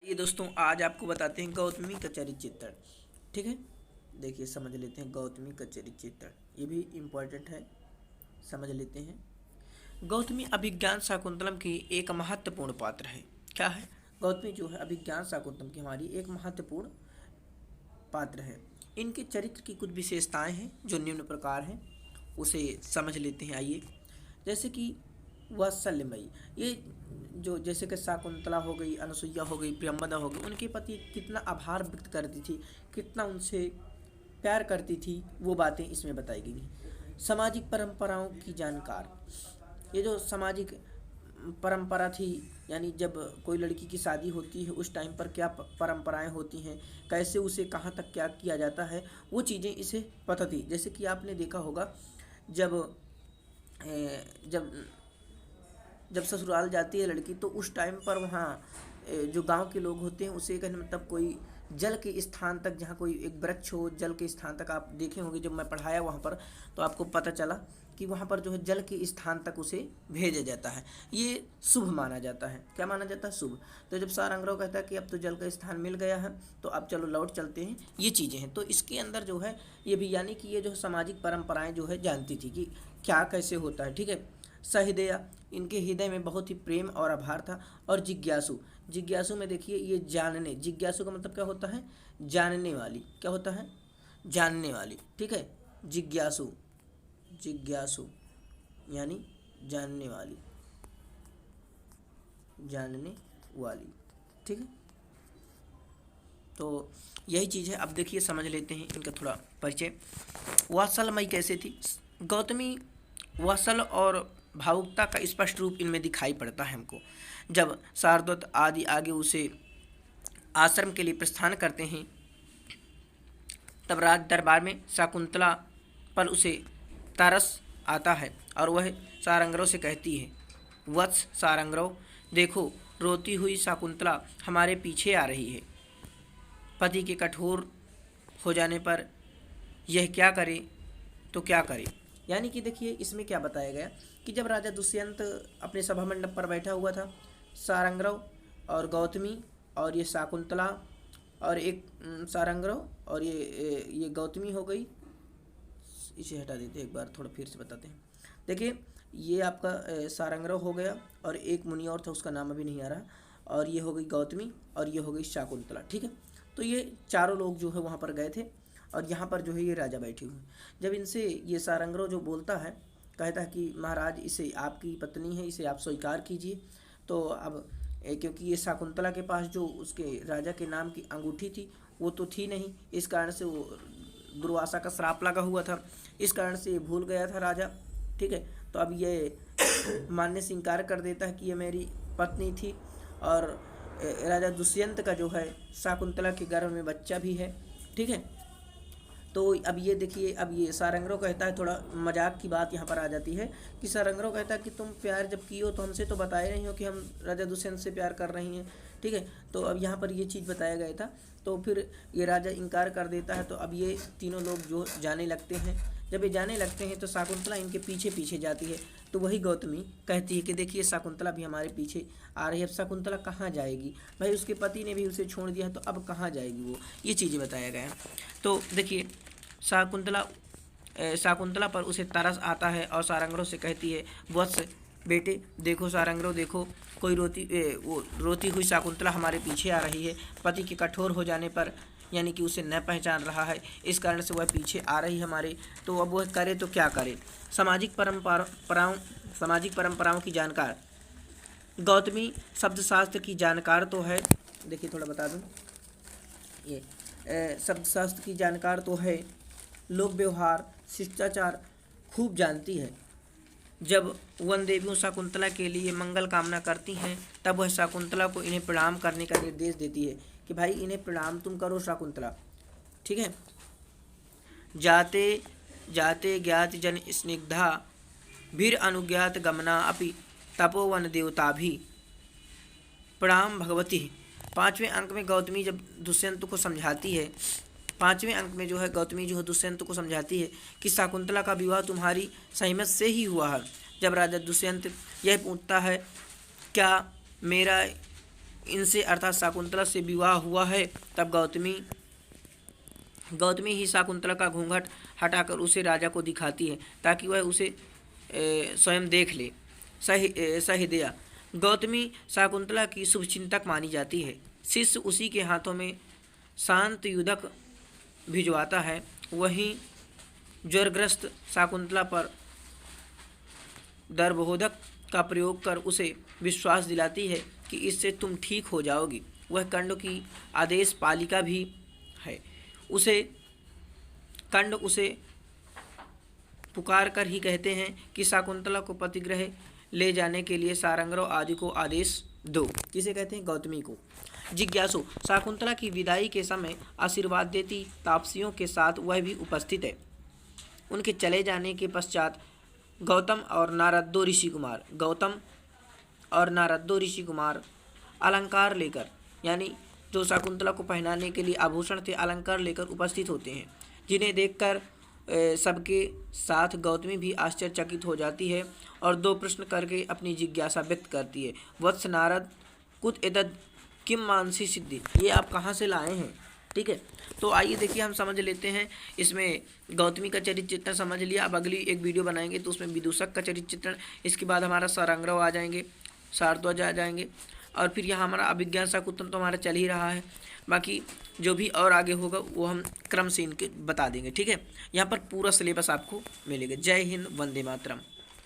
ये दोस्तों आज आपको बताते हैं गौतमी का चरित्र। ठीक है, देखिए समझ लेते हैं गौतमी का चरित्र। ये भी इम्पोर्टेंट है, समझ लेते हैं। गौतमी अभिज्ञान शाकुंतलम की एक महत्वपूर्ण पात्र है। क्या है? गौतमी जो है अभिज्ञान शाकुंतलम की हमारी एक महत्वपूर्ण पात्र है। इनके चरित्र की कुछ विशेषताएं हैं जो निम्न प्रकार हैं, उसे समझ लेते हैं। आइए, जैसे कि वात्सल्यमयी, ये जो जैसे कि शाकुंतला हो गई, अनुसुईया हो गई, प्रियंवदा हो गई, उनके प्रति कितना आभार व्यक्त करती थी, कितना उनसे प्यार करती थी, वो बातें इसमें बताई गई हैं। सामाजिक परंपराओं की जानकार, ये जो सामाजिक परंपरा थी, यानी जब कोई लड़की की शादी होती है उस टाइम पर क्या परंपराएं होती हैं, कैसे उसे कहाँ तक क्या किया जाता है, वो चीज़ें इसे पता थी। जैसे कि आपने देखा होगा जब जब जब ससुराल जाती है लड़की, तो उस टाइम पर वहाँ जो गांव के लोग होते हैं उसे कहने मतलब कोई जल के स्थान तक, जहाँ कोई एक वृक्ष हो, जल के स्थान तक आप देखे होंगे, जब मैं पढ़ाया वहाँ पर तो आपको पता चला कि वहाँ पर जो है जल के स्थान तक उसे भेजा जाता है। ये शुभ माना जाता है। क्या माना जाता है? शुभ। तो जब सारंगराव कहता है कि अब तो जल का स्थान मिल गया है तो अब चलो लौट चलते हैं, ये चीज़ें हैं। तो इसके अंदर जो है ये भी, यानी कि ये जो सामाजिक परंपराएं जो है जानती थी कि क्या कैसे होता है। ठीक है। सहृदया, इनके हृदय में बहुत ही प्रेम और आभार था। और जिज्ञासु, जिज्ञासु में देखिए ये जानने, जिज्ञासु का मतलब क्या होता है? जानने वाली। क्या होता है? जानने वाली। ठीक है, जिज्ञासु, जिज्ञासु यानी जानने वाली, जानने वाली। ठीक है, तो यही चीज़ है। अब देखिए समझ लेते हैं इनका थोड़ा परिचय। वात्सल्यमयी कैसे थी गौतमी? वात्सल्य और भावुकता का स्पष्ट रूप इनमें दिखाई पड़ता है हमको। जब शारदत्त आदि आगे उसे आश्रम के लिए प्रस्थान करते हैं, तब राज दरबार में शाकुंतला पर उसे तरस आता है और वह सारंगराव से कहती है, वत्स सारंगराव, देखो रोती हुई शाकुंतला हमारे पीछे आ रही है। पति के कठोर हो जाने पर यह क्या करे तो क्या करे। यानी कि देखिए इसमें क्या बताया गया कि जब राजा दुष्यंत अपने सभा मंडप पर बैठा हुआ था, सारंगराव और गौतमी और ये शाकुंतला और एक सारंगराव और ये गौतमी हो गई। इसे हटा देते हैं, एक बार थोड़ा फिर से बताते हैं। देखिए ये आपका सारंगराव हो गया और एक मुनि और था, उसका नाम अभी नहीं आ रहा, और ये हो गई गौतमी और ये हो गई शाकुंतला। ठीक है, तो ये चारों लोग जो है वहाँ पर गए थे और यहाँ पर जो है ये राजा बैठे हुए हैं। जब इनसे ये सारंगराव जो बोलता है, कहता है कि महाराज इसे आपकी पत्नी है, इसे आप स्वीकार कीजिए। तो अब क्योंकि ये शाकुंतला के पास जो उसके राजा के नाम की अंगूठी थी वो तो थी नहीं, इस कारण से वो दुर्वासा का श्राप लगा हुआ था, इस कारण से ये भूल गया था राजा। ठीक है, तो अब ये मानने से इनकार कर देता है कि ये मेरी पत्नी थी। और राजा दुष्यंत का जो है शाकुंतला के गर्भ में बच्चा भी है। ठीक है, तो अब ये देखिए, अब ये सारंगराव कहता है, थोड़ा मजाक की बात यहाँ पर आ जाती है कि सारंगराव कहता है कि तुम प्यार जब की हो तो हमसे तो बताए नहीं हो कि हम राजा दुष्यंत से प्यार कर रही हैं। ठीक है, तो अब यहाँ पर ये चीज़ बताया गया था, तो फिर ये राजा इनकार कर देता है। तो अब ये तीनों लोग जो जाने लगते हैं, जब ये जाने लगते हैं तो शाकुंतला इनके पीछे पीछे जाती है। तो वही गौतमी कहती है कि देखिए शाकुंतला भी हमारे पीछे आ रही है। अब शाकुंतला कहाँ जाएगी? भाई उसके पति ने भी उसे छोड़ दिया है, तो अब कहाँ जाएगी वो, ये चीज़ें बताया गया है। तो देखिए शाकुंतला पर उसे तरस आता है और सारंगराव से कहती है, वत्स बेटे देखो, सारंगराव देखो, कोई वो रोती हुई शाकुंतला हमारे पीछे आ रही है। पति के कठोर हो जाने पर, यानी कि उसे न पहचान रहा है, इस कारण से वह पीछे आ रही है हमारे। तो अब वह करे तो क्या करे। सामाजिक परंपराओं की जानकार गौतमी शब्दशास्त्र की जानकार तो है। देखिए थोड़ा बता दूं, ये शब्दशास्त्र की जानकार तो है, लोक व्यवहार शिष्टाचार खूब जानती है। जब वन देवियों शाकुंतला के लिए मंगल कामना करती हैं, तब वह शाकुंतला को इन्हें प्रणाम करने का निर्देश देती है कि भाई इन्हें प्रणाम तुम करो शाकुंतला। ठीक है, जाते जाते ज्ञात जन स्निग्धा भीर अनुज्ञात गमना अपि तपोवन देवता भी प्रणाम भगवती। पाँचवें अंक में गौतमी जब दुष्यंत को समझाती है, पाँचवें अंक में जो है गौतमी जो है दुष्यंत को समझाती है कि शाकुंतला का विवाह तुम्हारी सहमत से ही हुआ है। जब राजा दुष्यंत यह पूछता है, क्या मेरा इनसे अर्थात शकुंतला से विवाह हुआ है, तब गौतमी ही शकुंतला का घूंघट हटाकर उसे राजा को दिखाती है ताकि वह उसे स्वयं देख ले। सहृदया गौतमी शकुंतला की शुभचिंतक मानी जाती है। शिष्य उसी के हाथों में शांत युधक भिजवाता है। वहीं ज्वरग्रस्त शकुंतला पर दर्भोदक का प्रयोग कर उसे विश्वास दिलाती है कि इससे तुम ठीक हो जाओगी। वह कंड की आदेश पालिका भी है। कंड उसे पुकार कर ही कहते हैं कि शकुंतला को पतिगृह ले जाने के लिए सारंगरों आदि को आदेश दो। जिसे कहते हैं गौतमी को। जिज्ञासु शकुंतला की विदाई के समय आशीर्वाद देती तापसियों के साथ वह भी उपस्थित है। उनके चले जाने के पश्चात गौतम और नारदो ऋषि कुमार अलंकार लेकर, यानी जो शकुंतला को पहनाने के लिए आभूषण थे, अलंकार लेकर उपस्थित होते हैं, जिन्हें देखकर सबके साथ गौतमी भी आश्चर्यचकित हो जाती है और दो प्रश्न करके अपनी जिज्ञासा व्यक्त करती है। वत्स नारद कुत एतद् किम मानसी सिद्धि, ये आप कहाँ से लाए हैं। ठीक है, तो आइए देखिए हम समझ लेते हैं। इसमें गौतमी का चरित्र चित्रण समझ लिया। अब अगली एक वीडियो बनाएंगे तो उसमें विदूषक का चरित्र चित्रण, इसके बाद हमारा सारंगरव आ जाएंगे, शारद्वाज आ जाएंगे, और फिर यहाँ हमारा अभिज्ञान शाकुंतल तो हमारा चल ही रहा है। बाकी जो भी और आगे होगा वो हम क्रम से इनके बता देंगे। ठीक है, यहाँ पर पूरा सिलेबस आपको मिलेगा। जय हिंद, वंदे मातरम।